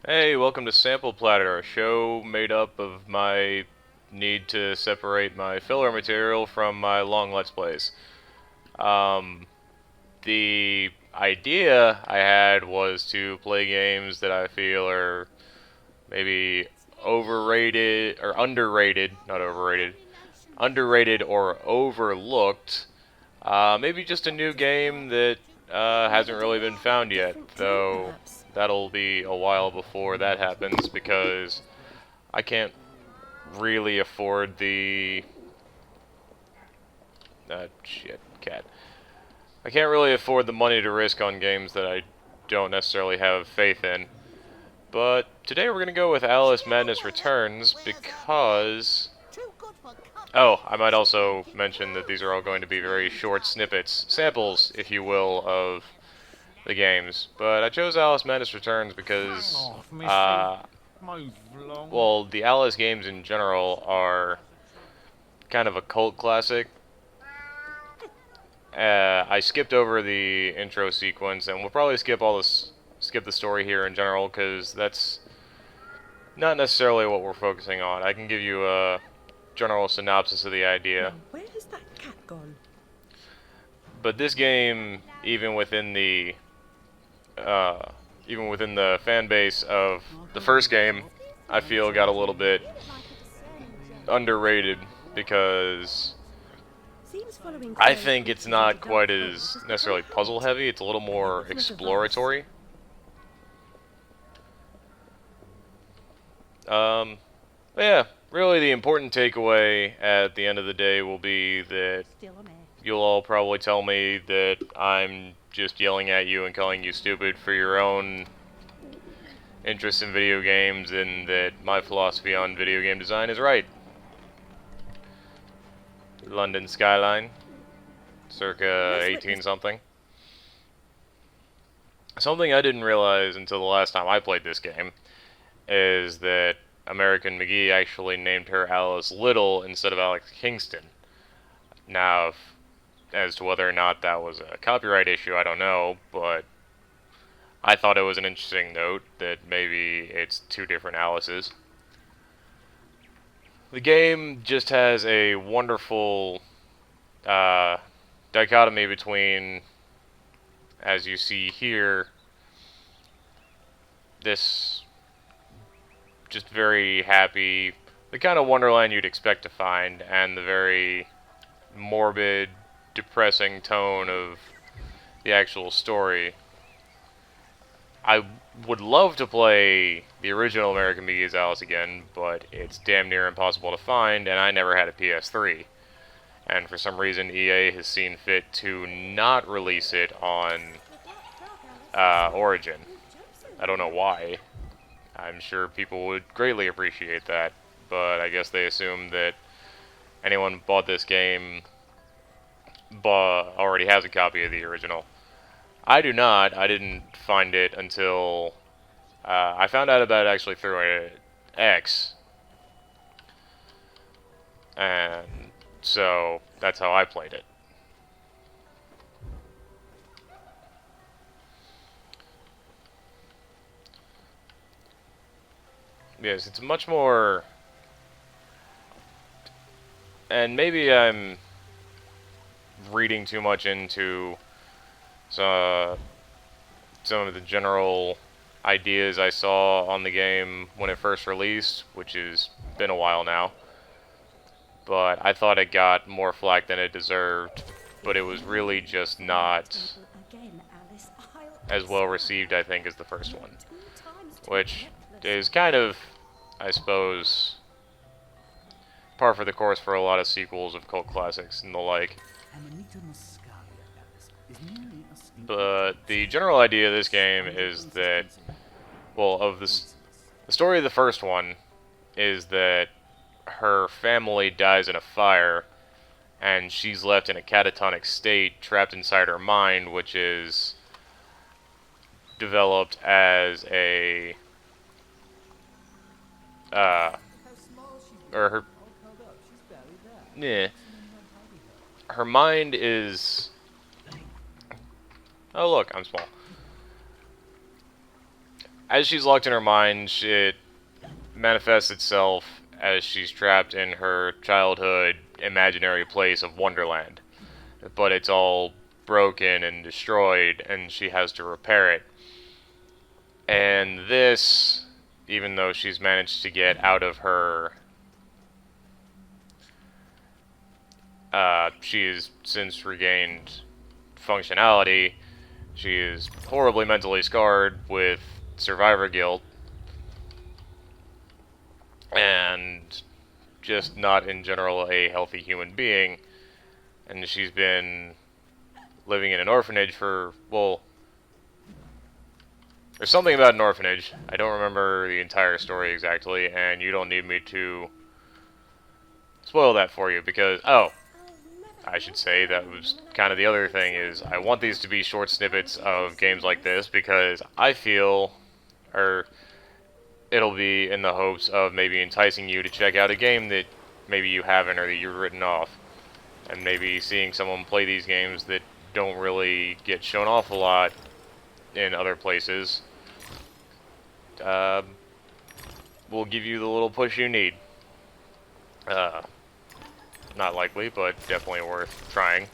Hey, welcome to Sample Platter, a show made up of my need to separate my filler material from my long Let's Plays. Um, the idea I had was to play games that I feel are maybe overrated or underrated, not overrated, underrated or overlooked. Maybe just a new game that hasn't really been found yet, though that'll be a while before that happens because I can't really afford the shit cat. I can't really afford the money to risk on games that I don't necessarily have faith in. But today we're gonna go with Alice Madness Returns because oh, I might also mention that these are all going to be very short snippets, samples, if you will, of the games. But I chose Alice Madness Returns because well, the Alice games in general are kind of a cult classic. I skipped over the intro sequence, and we'll probably skip the story here in general, because that's not necessarily what we're focusing on. I can give you a general synopsis of the idea. Now, where has that cat gone? But this game, even within the fan base of the first game, I feel got a little bit underrated because I think it's not quite as necessarily puzzle heavy. It's a little more exploratory. Um, but yeah, really the important takeaway at the end of the day will be that you'll all probably tell me that I'm just yelling at you and calling you stupid for your own interest in video games, and that my philosophy on video game design is right. London skyline, circa 18 something. Something I didn't realize until the last time I played this game is that American McGee actually named her Alice Little instead of Alex Kingston. Now, as to whether or not that was a copyright issue, I don't know, but I thought it was an interesting note that maybe it's two different Alices. The game just has a wonderful dichotomy between, as you see here, this just very happy, the kind of Wonderland you'd expect to find, and the very morbid, depressing tone of the actual story. I would love to play the original American McGee's Alice again, but it's damn near impossible to find, and I never had a PS3. And for some reason, EA has seen fit to not release it on Origin. I don't know why. I'm sure people would greatly appreciate that, but I guess they assume that anyone who bought this game already has a copy of the original. I do not. I didn't find it until I found out about it actually through an X, and so that's how I played it. Yes, it's much more, and maybe I'm reading too much into some of the general ideas I saw on the game when it first released, which has been a while now. But I thought it got more flack than it deserved, but it was really just not as well received, I think, as the first one. Which is kind of, I suppose, par for the course for a lot of sequels of cult classics and the like. But the general idea of this game is that, well, the story of the first one is that her family dies in a fire, and she's left in a catatonic state, trapped inside her mind, which is developed as a or her yeah, her mind is, oh look, I'm small. as she's locked in her mind, it manifests itself as she's trapped in her childhood imaginary place of Wonderland. But it's all broken and destroyed, and she has to repair it. And this, even though she's managed to get out of her, she has since regained functionality. She is horribly mentally scarred with survivor guilt, and just not in general a healthy human being. And she's been living in an orphanage for, well, there's something about an orphanage. I don't remember the entire story exactly, and you don't need me to spoil that for you because, oh, I should say that was kind of the other thing is I want these to be short snippets of games like this because I feel, or it'll be in the hopes of maybe enticing you to check out a game that maybe you haven't or that you've written off. And maybe seeing someone play these games that don't really get shown off a lot in other places will give you the little push you need. Not likely, but definitely worth trying.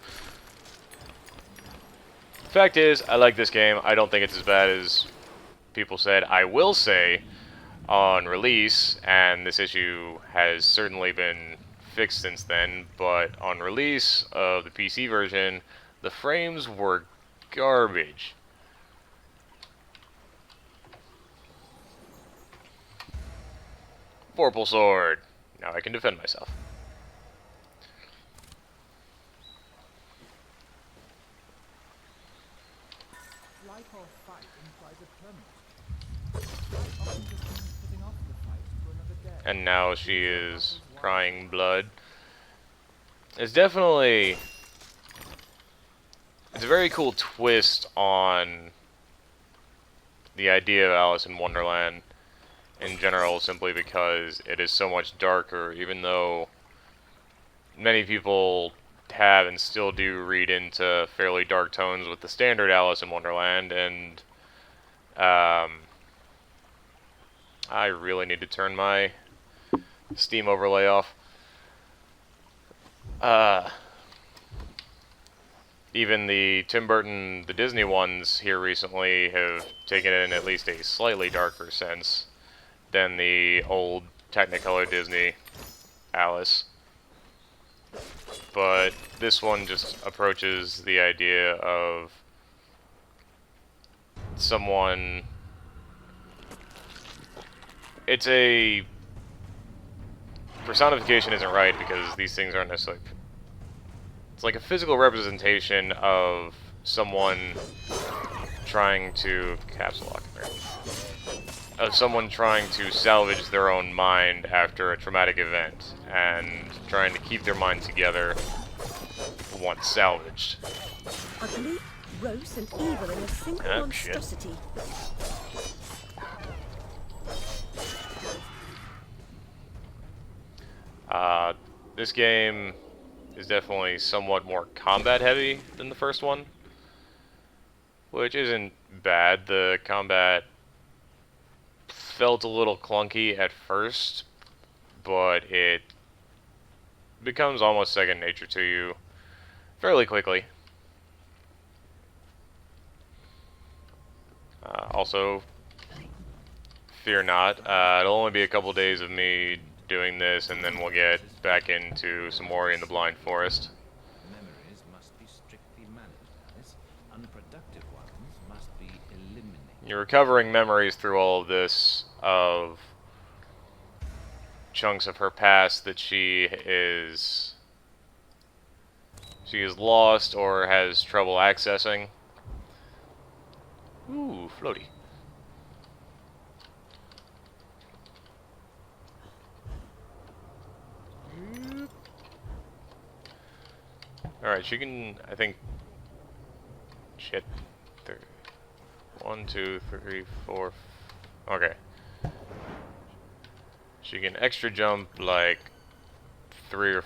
Fact is, I like this game. I don't think it's as bad as people said. I will say, on release, and this issue has certainly been fixed since then, but on release of the PC version, the frames were garbage. Vorpal Sword. Now I can defend myself. Flight or fight implies a permanent. Flight often just means putting off the fight to another day. And now she is crying blood. It's definitely... It's a very cool twist on the idea of Alice in Wonderland in general, simply because it is so much darker, even though many people have and still do read into fairly dark tones with the standard Alice in Wonderland, and I really need to turn my Steam overlay off. Even the Tim Burton, the Disney ones here recently have taken it in at least a slightly darker sense than the old Technicolor Disney Alice. But this one just approaches the idea of someone... It's a... Personification isn't right because these things aren't necessarily... It's like a physical representation of someone trying to... Caps lock there. Of someone trying to salvage their own mind after a traumatic event and trying to keep their mind together once salvaged. Ugly, gross, and evil in a single monstrosity. This game is definitely somewhat more combat heavy than the first one, which isn't bad. The combat felt a little clunky at first, but it becomes almost second nature to you fairly quickly. Also, fear not, it'll only be a couple days of me doing this, and then we'll get back into some Ori in the Blind Forest. Memories must be strictly managed, Alice. Unproductive ones must be eliminated. You're recovering memories through all of this of chunks of her past that she is lost or has trouble accessing. Ooh, floaty. Alright, she can, I think... Shit. 1, 2, 3, 4... Okay. She can extra jump, like, 3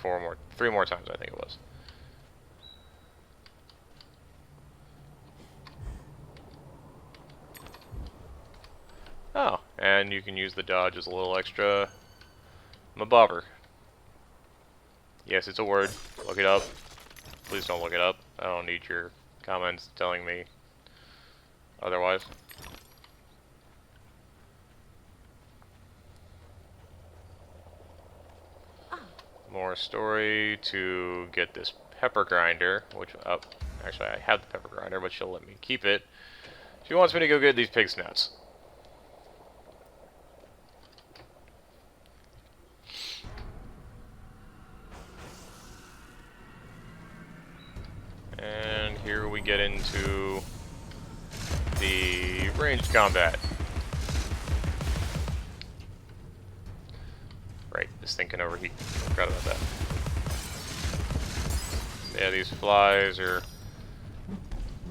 more times, I think it was. and you can use the dodge as a little extra mabobber. Yes, it's a word. Look it up. Please don't look it up. I don't need your comments telling me otherwise. More story to get this pepper grinder, which, oh, actually I have the pepper grinder, but she'll let me keep it. She wants me to go get these pig snouts. And here we get into the ranged combat. Right, this thing can overheat. Forgot about that. Yeah, these flies are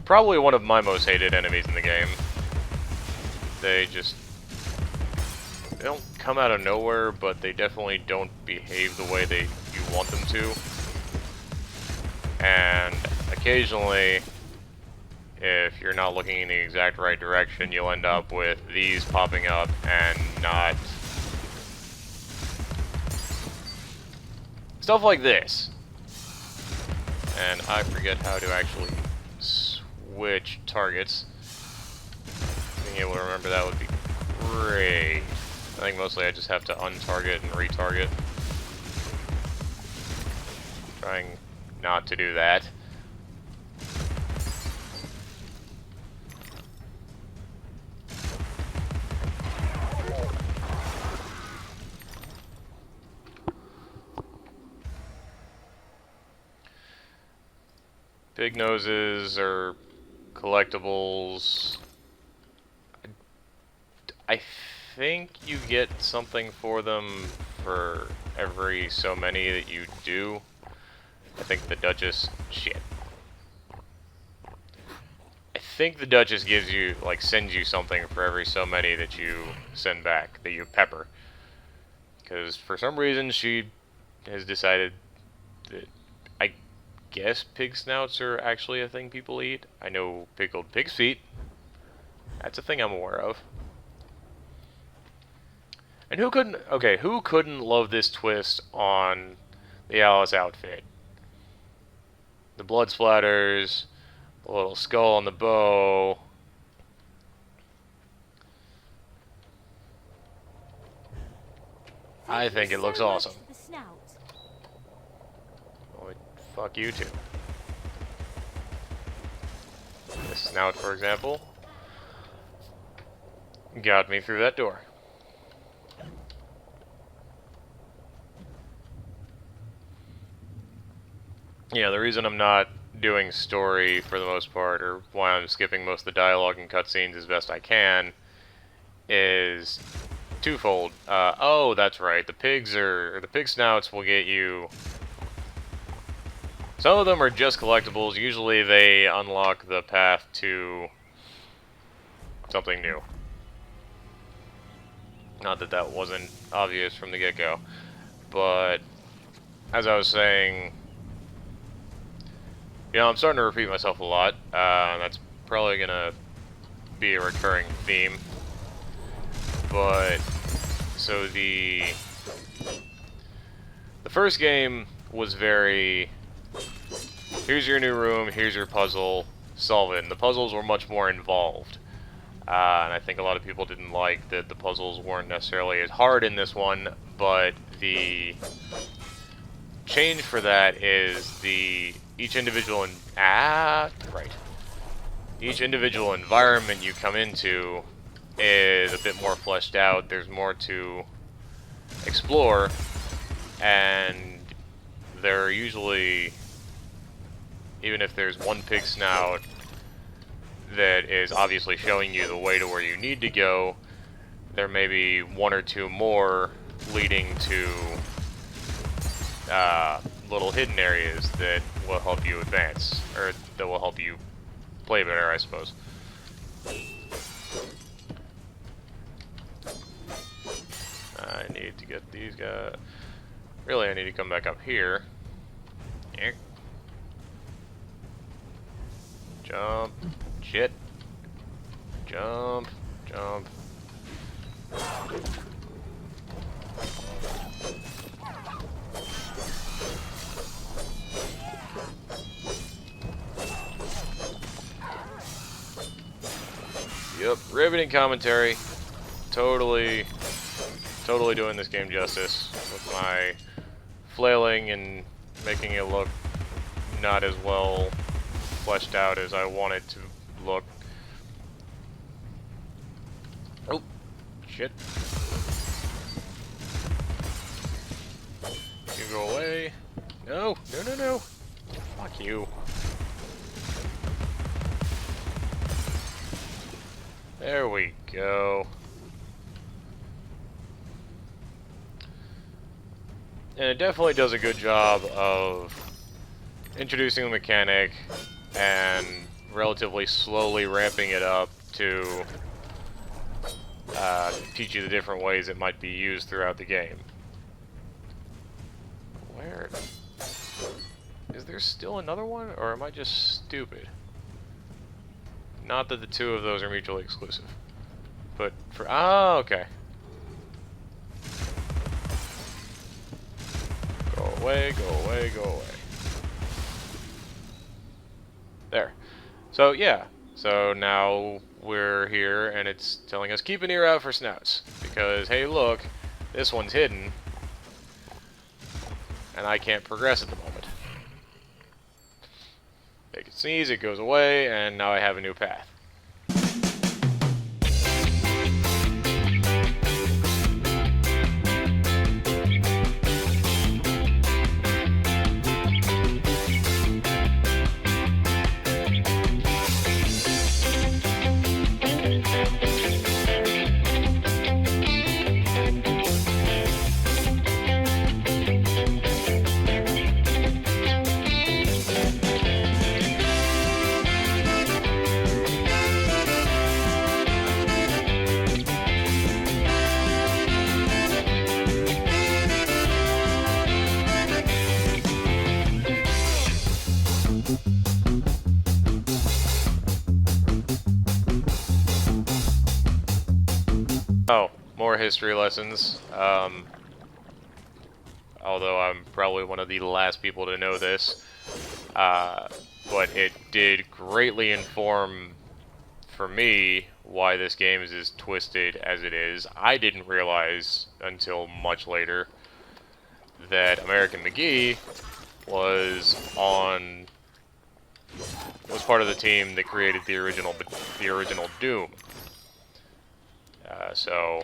probably one of my most hated enemies in the game. They don't come out of nowhere, but they definitely don't behave the way you want them to. And occasionally, if you're not looking in the exact right direction, you'll end up with these popping up and not... stuff like this. And I forget how to actually switch targets. Being able to remember that would be great. I think mostly I just have to untarget and retarget. Trying not to do that. Big noses are collectibles. I think you get something for them for every so many that you do. I think the Duchess... shit. I think the Duchess gives you, like, sends you something for every so many that you send back, that you pepper. Because for some reason she has decided that... I guess pig snouts are actually a thing people eat. I know pickled pig's feet. That's a thing I'm aware of. And who couldn't love this twist on the Alice outfit? The blood splatters, the little skull on the bow. I think it looks awesome. Oh, fuck you too. This snout, for example, got me through that door. Yeah, the reason I'm not doing story for the most part, or why I'm skipping most of the dialogue and cutscenes as best I can, is twofold. Oh, that's right. The pig snouts will get you. Some of them are just collectibles. Usually they unlock the path to something new. Not that that wasn't obvious from the get-go, but as I was saying, you know, I'm starting to repeat myself a lot. That's probably gonna be a recurring theme. But so the first game was very, here's your new room, here's your puzzle, solve it. And the puzzles were much more involved. And I think a lot of people didn't like that the puzzles weren't necessarily as hard in this one, but the change for that is each individual environment you come into is a bit more fleshed out. There's more to explore, and there are usually, even if there's one pig snout that is obviously showing you the way to where you need to go, there may be one or two more leading to little hidden areas that will help you advance, or that will help you play better, I suppose. I need to get these guys. Really, I need to come back up here. Jump. Shit. Jump. Jump. Yep, riveting commentary. Totally doing this game justice with my flailing and making it look not as well fleshed out as I want it to look. Oh, shit. You go away. No, no, no, no. Fuck you. There we go. And it definitely does a good job of introducing the mechanic and relatively slowly ramping it up to teach you the different ways it might be used throughout the game. Where? Is there still another one, or am I just stupid? Not that the two of those are mutually exclusive. But for... oh, okay. Go away, go away, go away. There. So, yeah. So now we're here, and it's telling us, keep an ear out for snouts. Because, hey, look, this one's hidden. And I can't progress at the moment. Make it sneeze, it goes away, and now I have a new path. Oh, more history lessons. Although I'm probably one of the last people to know this. But it did greatly inform, for me, why this game is as twisted as it is. I didn't realize until much later that American McGee was part of the team that created the original Doom. So,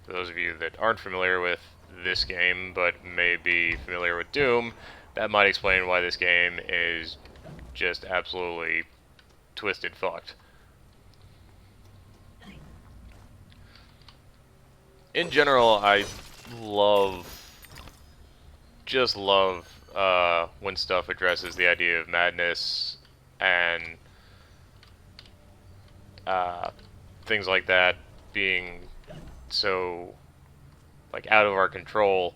for those of you that aren't familiar with this game, but may be familiar with Doom, that might explain why this game is just absolutely twisted fucked. In general, I just love when stuff addresses the idea of madness and things like that being so like out of our control.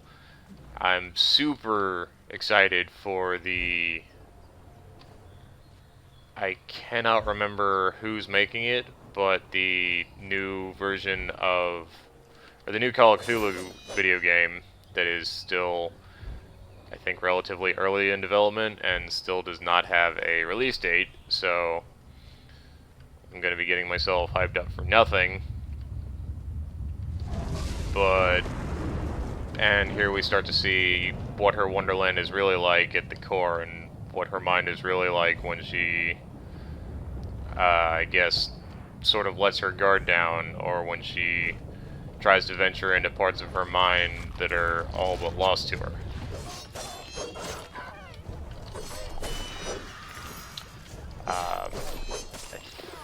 I'm super excited for I cannot remember who's making it, but the new version of, or the new Call of Cthulhu video game that is still, I think, relatively early in development and still does not have a release date, so I'm going to be getting myself hyped up for nothing. And here we start to see what her Wonderland is really like at the core, and what her mind is really like when she, I guess, sort of lets her guard down, or when she tries to venture into parts of her mind that are all but lost to her. I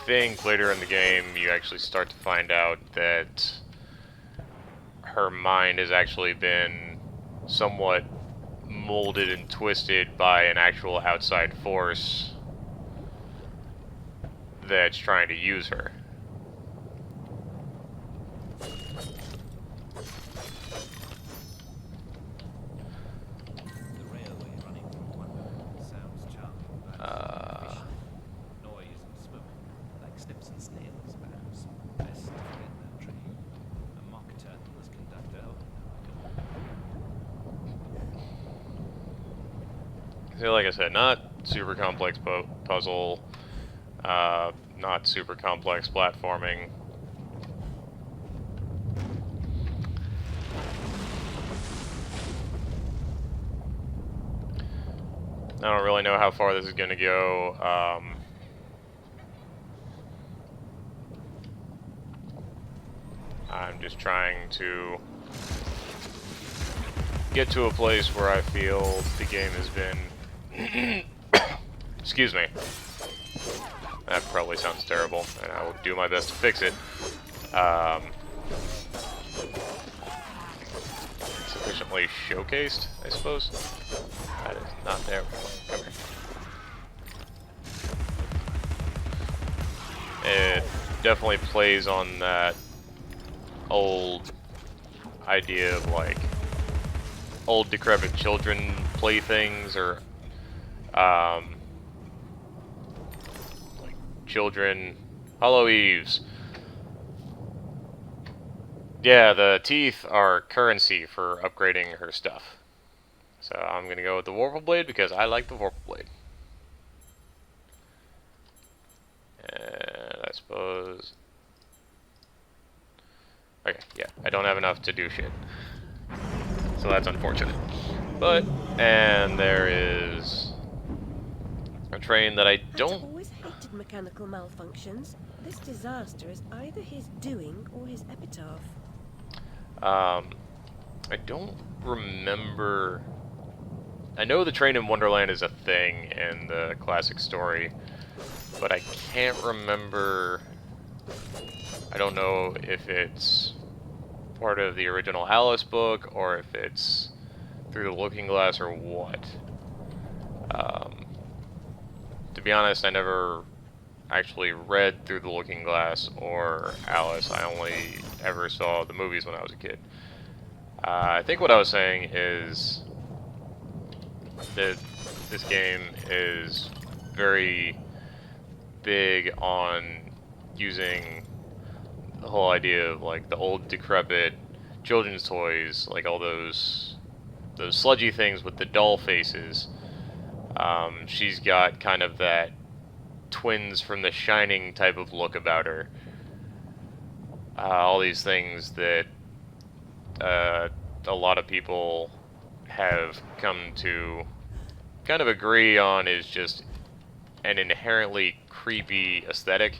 think later in the game you actually start to find out that her mind has actually been somewhat molded and twisted by an actual outside force that's trying to use her. The railway running from Wonderland sounds charming, but noise and smoke, like snips and snails, perhaps. Best to forget that train. A mock turtle like I said, not super complex puzzle, not super complex platforming. I don't really know how far this is going to go. I'm just trying to get to a place where I feel the game has been... Excuse me. That probably sounds terrible, and I will do my best to fix it. Sufficiently showcased, I suppose. That is not there. Come here. It definitely plays on that old idea of like old decrepit children playthings, or like children Hollow Eves. Yeah, the teeth are currency for upgrading her stuff. So I'm gonna go with the Vorpal Blade because I like the Vorpal Blade. And I suppose... Okay, yeah, I don't have enough to do shit. So that's unfortunate. But, and there is a train that I don't... Platter always hated mechanical malfunctions. This disaster is either his doing or his epitaph. I don't remember... I know the train in Wonderland is a thing in the classic story, but I can't remember... I don't know if it's part of the original Alice book, or if it's through the Looking Glass, or what. To be honest, I never actually read Through the Looking Glass or Alice. I only ever saw the movies when I was a kid. I think what I was saying is that this game is very big on using the whole idea of like the old decrepit children's toys, like all those sludgy things with the doll faces. She's got kind of that twins from The Shining type of look about her. All these things that a lot of people have come to kind of agree on is just an inherently creepy aesthetic.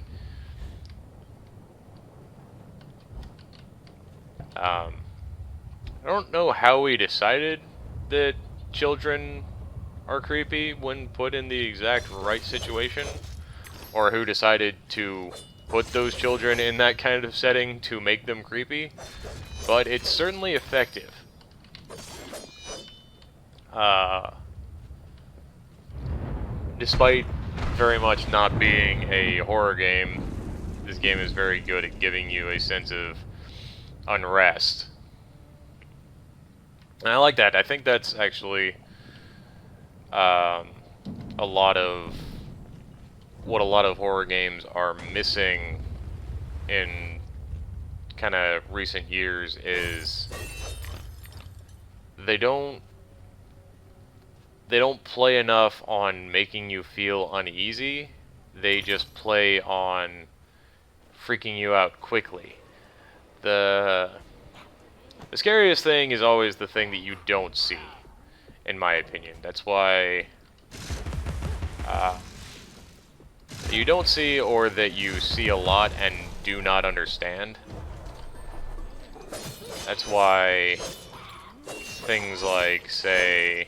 I don't know how we decided that children are creepy when put in the exact right situation, or who decided to put those children in that kind of setting to make them creepy, but it's certainly effective. Despite very much not being a horror game, this game is very good at giving you a sense of unrest. And I like that. I think that's actually a lot of what a lot of horror games are missing in kind of recent years is they don't play enough on making you feel uneasy. They just play on freaking you out quickly. The scariest thing is always the thing that you don't see, in my opinion. That's why you don't see, or that you see a lot and do not understand. That's why things like, say,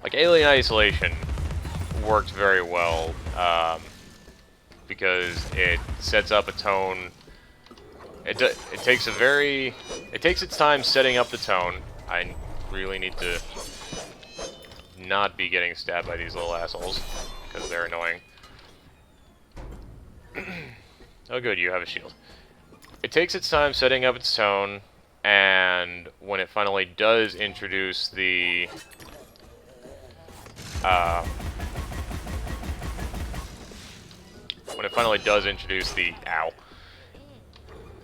like Alien Isolation worked very well, because it sets up a tone. It takes its time setting up the tone. I really need to not be getting stabbed by these little assholes, because they're annoying. Oh good, you have a shield. It takes its time setting up its tone, and when it finally does introduce the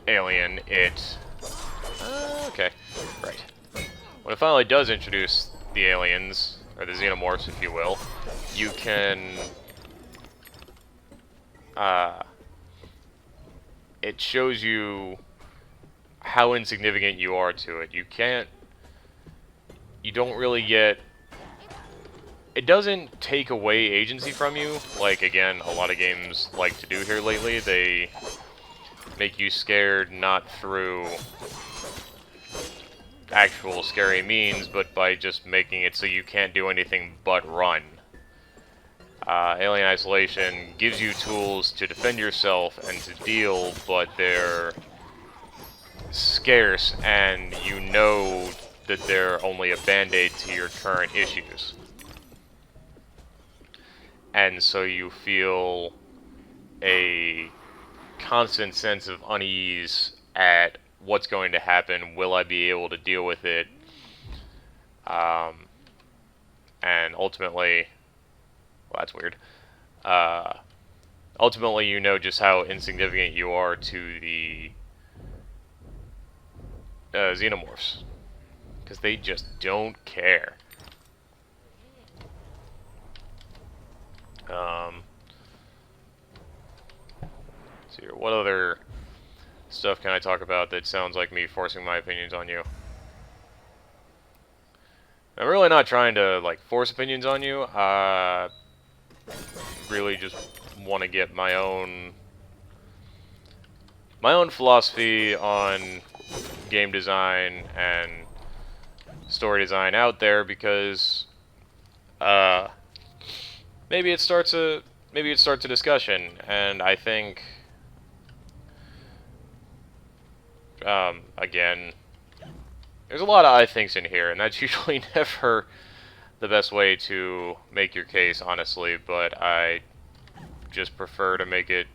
alien, it okay, right. when it finally does introduce the aliens, or the xenomorphs, if you will, you can, it shows you how insignificant you are to it. You don't really get, it doesn't take away agency from you, like, again, a lot of games like to do here lately. They make you scared not through actual scary means, but by just making it so you can't do anything but run. Alien Isolation gives you tools to defend yourself and to deal, but they're scarce, and you know that they're only a band-aid to your current issues. And so you feel a constant sense of unease at what's going to happen. Will I be able to deal with it? And ultimately, well, that's weird. Ultimately, you know just how insignificant you are to the xenomorphs, because they just don't care. Let's see here. What other stuff can I talk about that sounds like me forcing my opinions on you? I'm really not trying to, like, force opinions on you. Really just want to get my own philosophy on game design and story design out there, because maybe it starts a discussion. And I think again, there's a lot of I thinks in here, and that's usually never the best way to make your case, honestly, but I just prefer to make it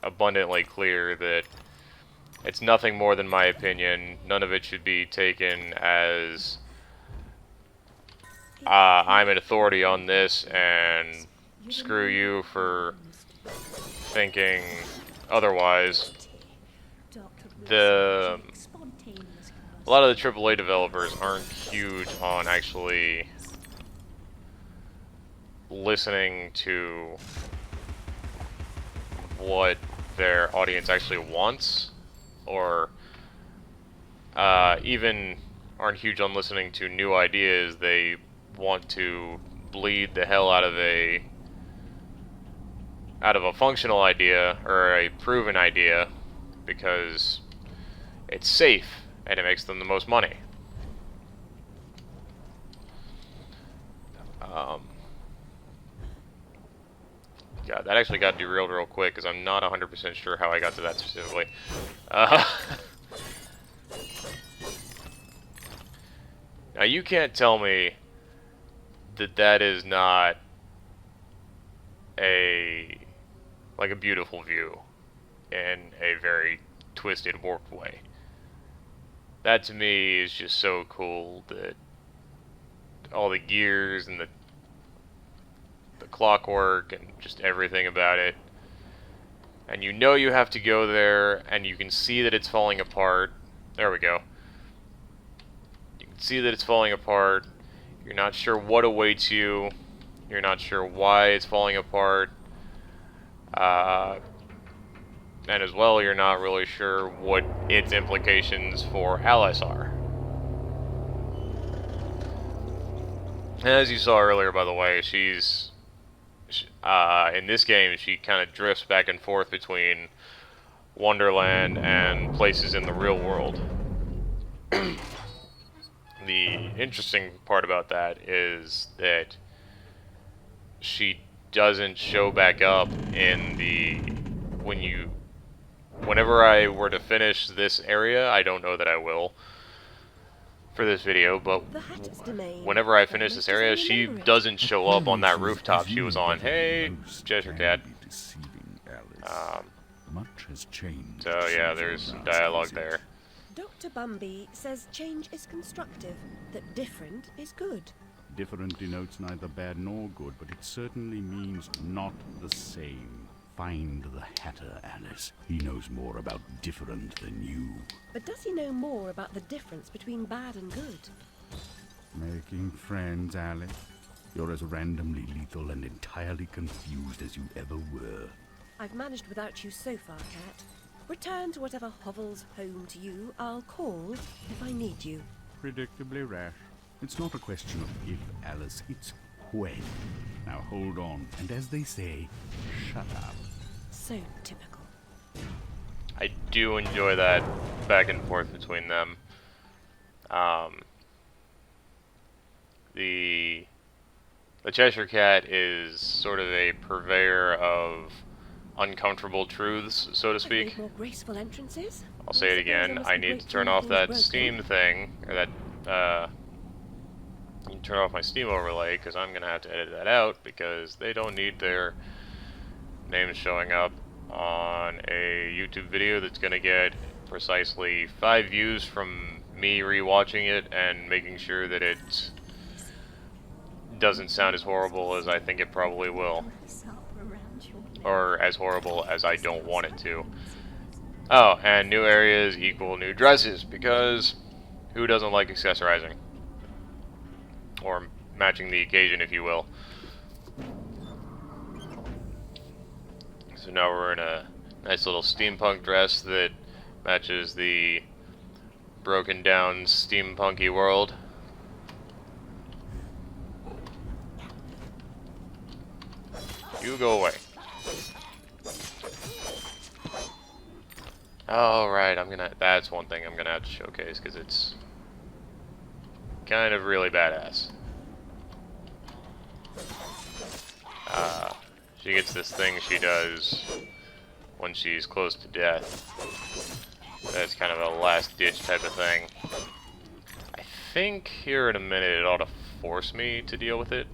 abundantly clear that it's nothing more than my opinion. None of it should be taken as I'm an authority on this, and screw you for thinking otherwise. A lot of the AAA developers aren't huge on actually listening to what their audience actually wants, or even aren't huge on listening to new ideas. They want to bleed the hell out of a functional idea or a proven idea, because it's safe and it makes them the most money. God, that actually got derailed real quick, because I'm not 100% sure how I got to that specifically. Now, you can't tell me that that is not a beautiful view in a very twisted, warped way. That to me is just so cool, that all the gears and the clockwork and just everything about it. And you know you have to go there, and you can see that it's falling apart. There we go. You can see that it's falling apart. You're not sure what awaits you. You're not sure why it's falling apart. And as well, you're not really sure what its implications for Alice are. And as you saw earlier, by the way, in this game, she kind of drifts back and forth between Wonderland and places in the real world. The interesting part about that is that she doesn't show back up in whenever I were to finish this area. I don't know that I will for this video, but whenever I finish this area, she doesn't show up on that rooftop she was on. Hey, Cheshire Cat. Much has changed. So yeah, there's some dialogue there. Dr. Bumby says change is constructive, that different is good. Different denotes neither bad nor good, but it certainly means not the same. Find the Hatter, Alice. He knows more about different than you. But does he know more about the difference between bad and good? Making friends, Alice? You're as randomly lethal and entirely confused as you ever were. I've managed without you so far, Cat. Return to whatever hovels home to you. I'll call if I need you. Predictably rash. It's not a question of if, Alice, it's when. Now hold on, and as they say, shut up. So typical. I do enjoy that back and forth between them. The Cheshire Cat is sort of a purveyor of uncomfortable truths, so to I've speak. made more graceful entrances. I'll say it again. I need to turn off that Steam thing, or that, you can turn off my Steam overlay, because I'm going to have to edit that out, because they don't need their names showing up on a YouTube video that's going to get precisely 5 views from me rewatching it and making sure that it doesn't sound as horrible as I think it probably will. Or as horrible as I don't want it to. Oh, and new areas equal new dresses, because who doesn't like accessorizing? Or matching the occasion, if you will. So now we're in a nice little steampunk dress that matches the broken down steampunky world. You go away. Alright, that's one thing I'm gonna have to showcase, because it's kind of really badass. She gets this thing she does when she's close to death. That's kind of a last-ditch type of thing. I think here in a minute it ought to force me to deal with it.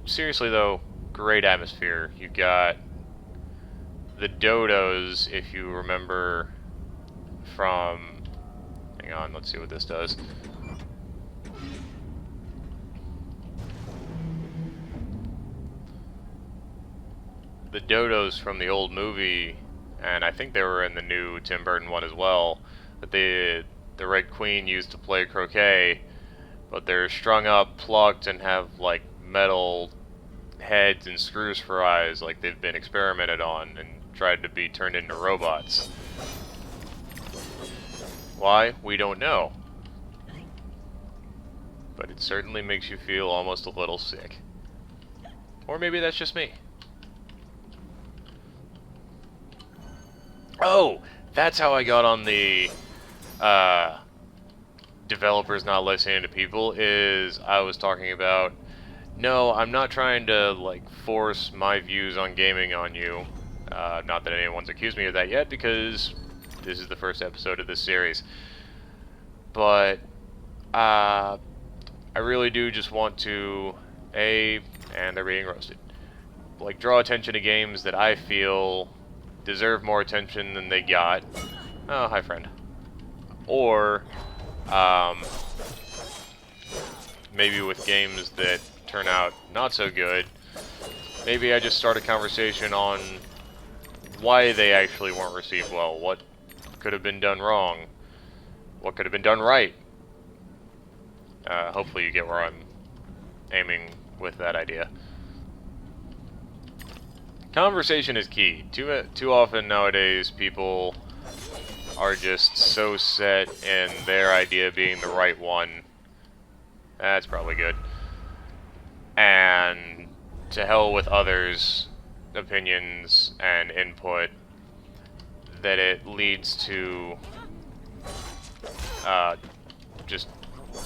Seriously though, great atmosphere. You got the dodos, if you remember from... Hang on, let's see what this does. The dodos from the old movie, and I think they were in the new Tim Burton one as well, that the Red Queen used to play croquet, but they're strung up, plucked, and have like metal heads and screws for eyes, like they've been experimented on and tried to be turned into robots. Why? We don't know. But it certainly makes you feel almost a little sick. Or maybe that's just me. Oh! That's how I got on the developers not listening to people, is I was talking about, no, I'm not trying to like force my views on gaming on you. Not that anyone's accused me of that yet, because this is the first episode of this series. But I really do just want to, and they're being roasted, like draw attention to games that I feel deserve more attention than they got. Oh, hi friend. Or maybe with games that turn out not so good, maybe I just start a conversation on why they actually weren't received well, what could have been done wrong, what could have been done right. Hopefully you get where I'm aiming with that idea. Conversation is key. Too often nowadays people are just so set in their idea being the right one. That's probably good. And to hell with others' opinions and input, that it leads to just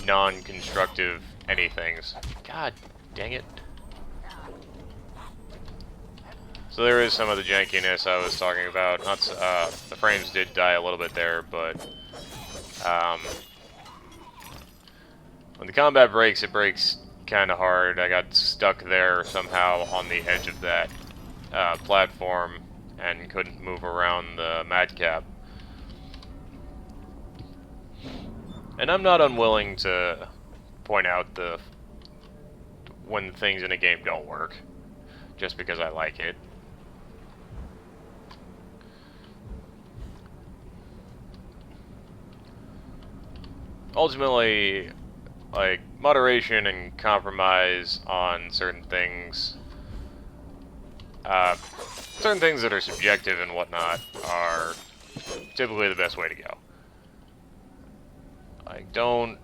non-constructive anythings. God dang it. So there is some of the jankiness I was talking about. Not the frames did die a little bit there, but when the combat breaks, it breaks kind of hard. I got stuck there somehow on the edge of that platform and couldn't move around the madcap. And I'm not unwilling to point out when things in a game don't work, just because I like it. Ultimately, like, moderation and compromise on certain things, certain things that are subjective and whatnot are typically the best way to go. Like, don't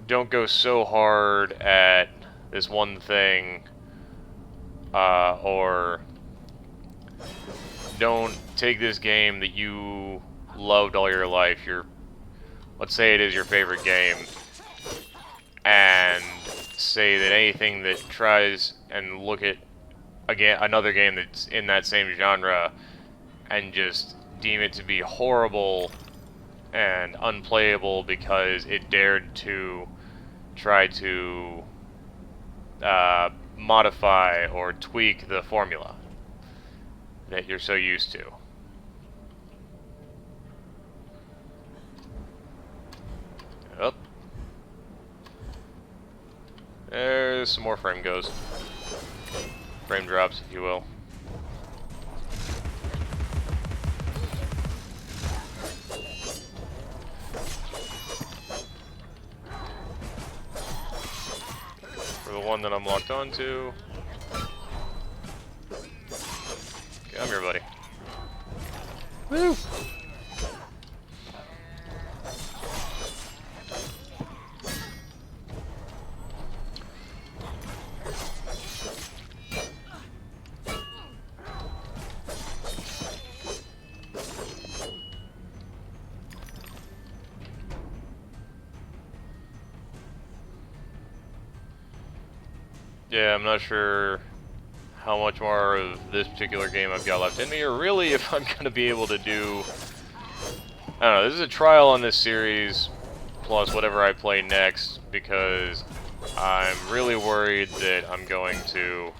go so hard at this one thing, or don't take this game that you loved all your life, let's say it is your favorite game, and say that anything that tries and look at another game that's in that same genre and just deem it to be horrible and unplayable because it dared to try to modify or tweak the formula that you're so used to. Up. There's some more frame goes. Frame drops, if you will. For the one that I'm locked onto. Come here, buddy. Woo! Yeah, I'm not sure how much more of this particular game I've got left in me, or really if I'm going to be able to do... I don't know, this is a trial on this series, plus whatever I play next, because I'm really worried that I'm going to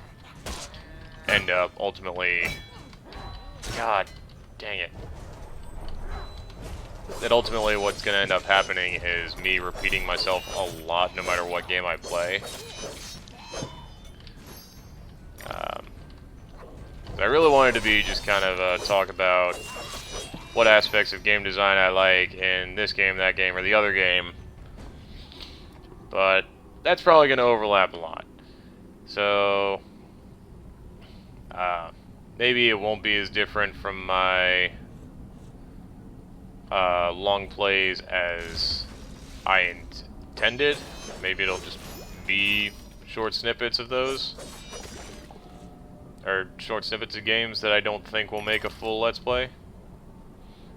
end up ultimately... God dang it. That ultimately what's going to end up happening is me repeating myself a lot no matter what game I play. I really wanted to be just kind of talk about what aspects of game design I like in this game, that game, or the other game. But that's probably going to overlap a lot. So maybe it won't be as different from my long plays as I intended. Maybe it'll just be short snippets of those. Or short snippets of games that I don't think will make a full Let's Play.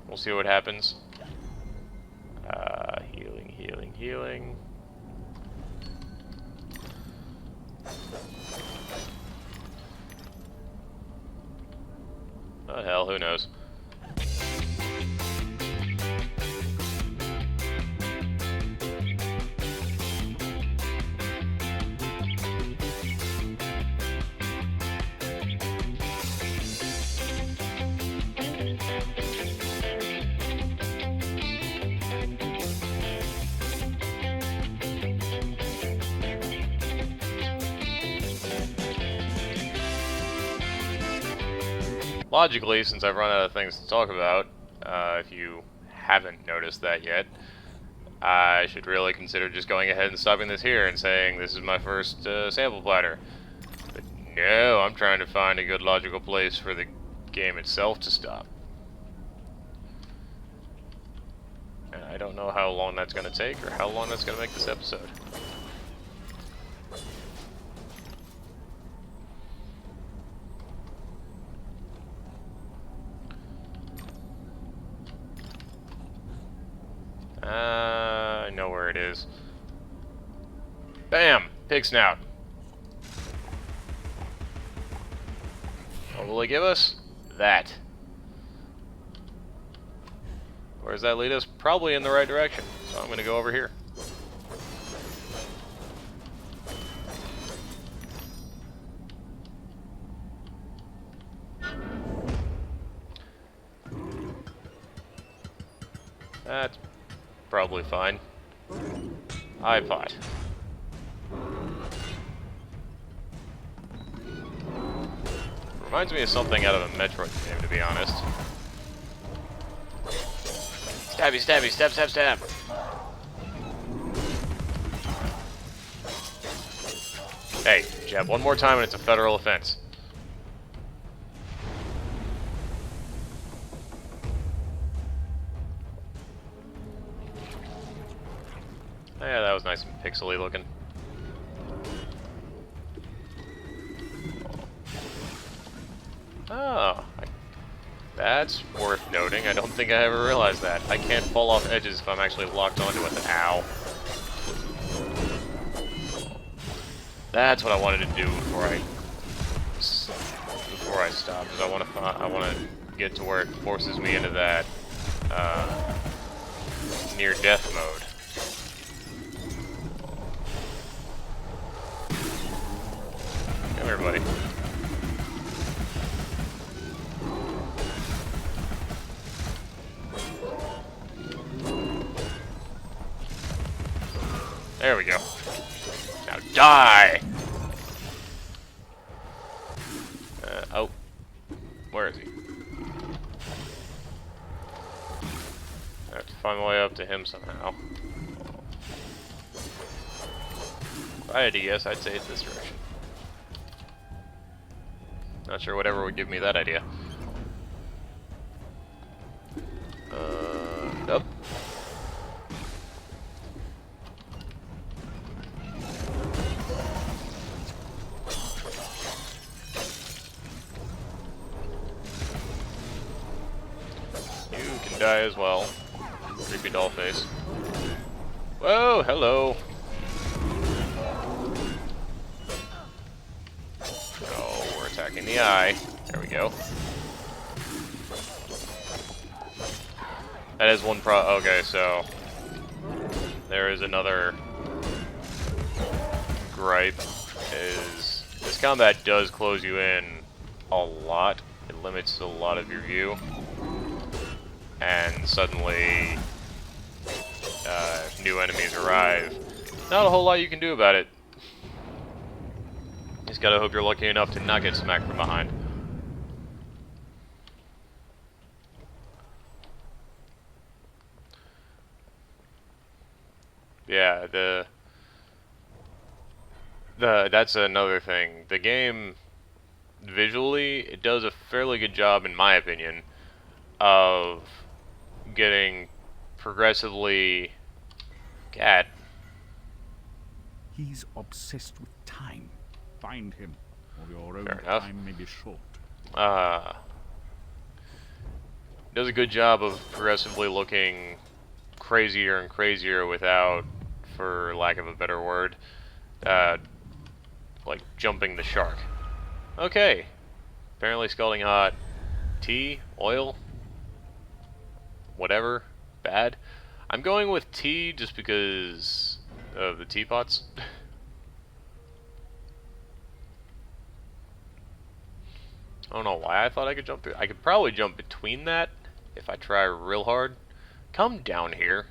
We'll see what happens. Healing, healing, healing. Oh hell, who knows? Logically, since I've run out of things to talk about, if you haven't noticed that yet, I should really consider just going ahead and stopping this here and saying this is my first sample platter. But no, I'm trying to find a good logical place for the game itself to stop. And I don't know how long that's going to take or how long that's going to make this episode. I know where it is. Bam! Pig snout. What will they give us? That. Where does that lead us? Probably in the right direction. So I'm going to go over here. That's probably fine. iPod. Reminds me of something out of a Metroid game, to be honest. Stabby, stabby, stab, stab, stab. Hey, jab one more time and it's a federal offense. Yeah, that was nice and pixely looking. Oh, that's worth noting. I don't think I ever realized that. I can't fall off edges if I'm actually locked onto it. Ow. That's what I wanted to do before I stop, because I want to get to where it forces me into that near death mode. Come here, buddy. There we go. Now die! Oh. Where is he? I have to find my way up to him somehow. If I had to guess, I'd say it's this direction. Not sure whatever would give me that idea. Nope. You can die as well. Creepy doll face. Whoa, hello. Oh, we're attacking the eye. There we go. That is one okay, so there is another gripe, is this combat does close you in a lot. It limits a lot of your view. And suddenly, new enemies arrive. Not a whole lot you can do about it. Just gotta hope you're lucky enough to not get smacked from behind. Yeah, that's another thing. The game, visually, it does a fairly good job, in my opinion, of getting progressively... Cat. He's obsessed with time. Find him, or your own Fair enough. time may be short. Does a good job of progressively looking crazier and crazier without, for lack of a better word, like jumping the shark. Okay. Apparently scalding hot. Tea? Oil? Whatever. Bad. I'm going with tea just because of the teapots. I don't know why I thought I could jump through. I could probably jump between that if I try real hard. Come down here.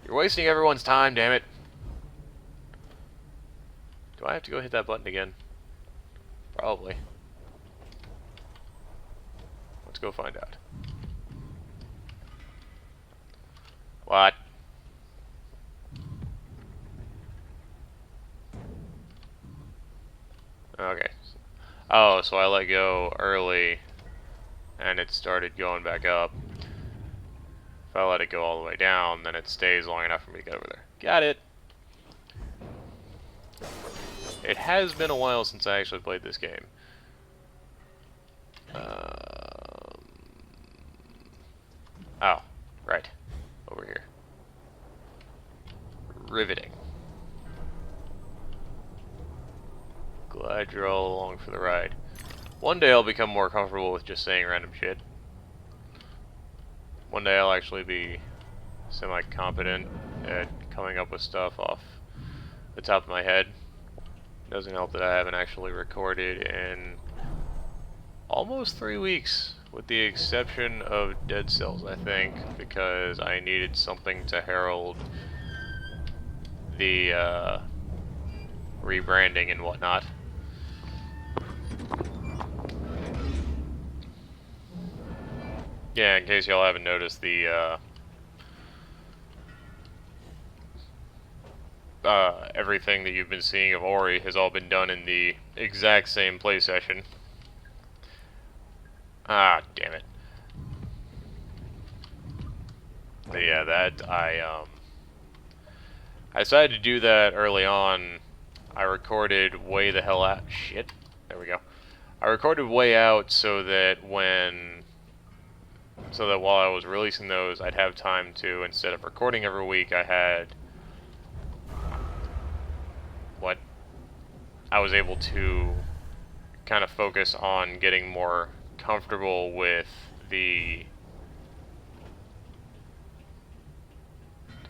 You're wasting everyone's time, damn it. Do I have to go hit that button again? Probably. Let's go find out. What? Okay. Oh, so I let go early, and it started going back up. If I let it go all the way down, then it stays long enough for me to get over there. Got it! It has been a while since I actually played this game. Oh, right. Over here. Riveting. Glad you're all along for the ride. One day I'll become more comfortable with just saying random shit. One day I'll actually be semi-competent at coming up with stuff off the top of my head. Doesn't help that I haven't actually recorded in almost 3 weeks, with the exception of Dead Cells, I think, because I needed something to herald the rebranding and whatnot. Yeah, in case y'all haven't noticed, the everything that you've been seeing of Ori has all been done in the exact same play session. Ah, damn it. But yeah, I decided to do that early on. I recorded way the hell out. Shit. There we go. I recorded way out so that while I was releasing those, I'd have time to, instead of recording every week, I was able to kind of focus on getting more comfortable with the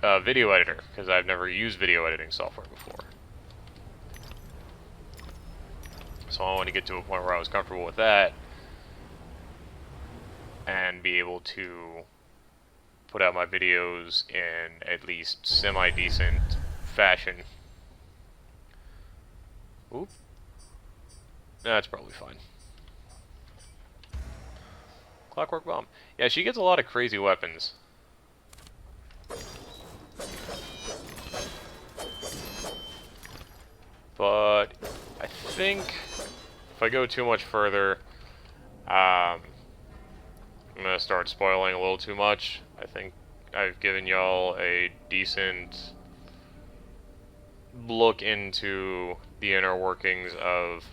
video editor, because I've never used video editing software before. So I want to get to a point where I was comfortable with that and be able to put out my videos in at least semi-decent fashion. Oop. That's probably fine. Clockwork Bomb. Yeah, she gets a lot of crazy weapons. But I think if I go too much further, I'm gonna start spoiling a little too much. I think I've given y'all a decent look into the inner workings of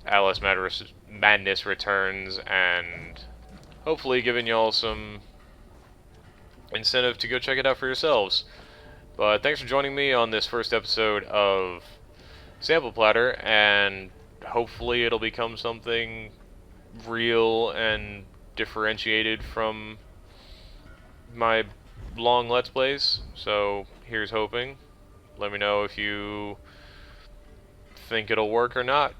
Alice Madness Returns, and hopefully giving y'all some incentive to go check it out for yourselves. But thanks for joining me on this first episode of Sample Platter, and hopefully it'll become something real and differentiated from my long Let's Plays. So here's hoping. Let me know if you think it'll work or not.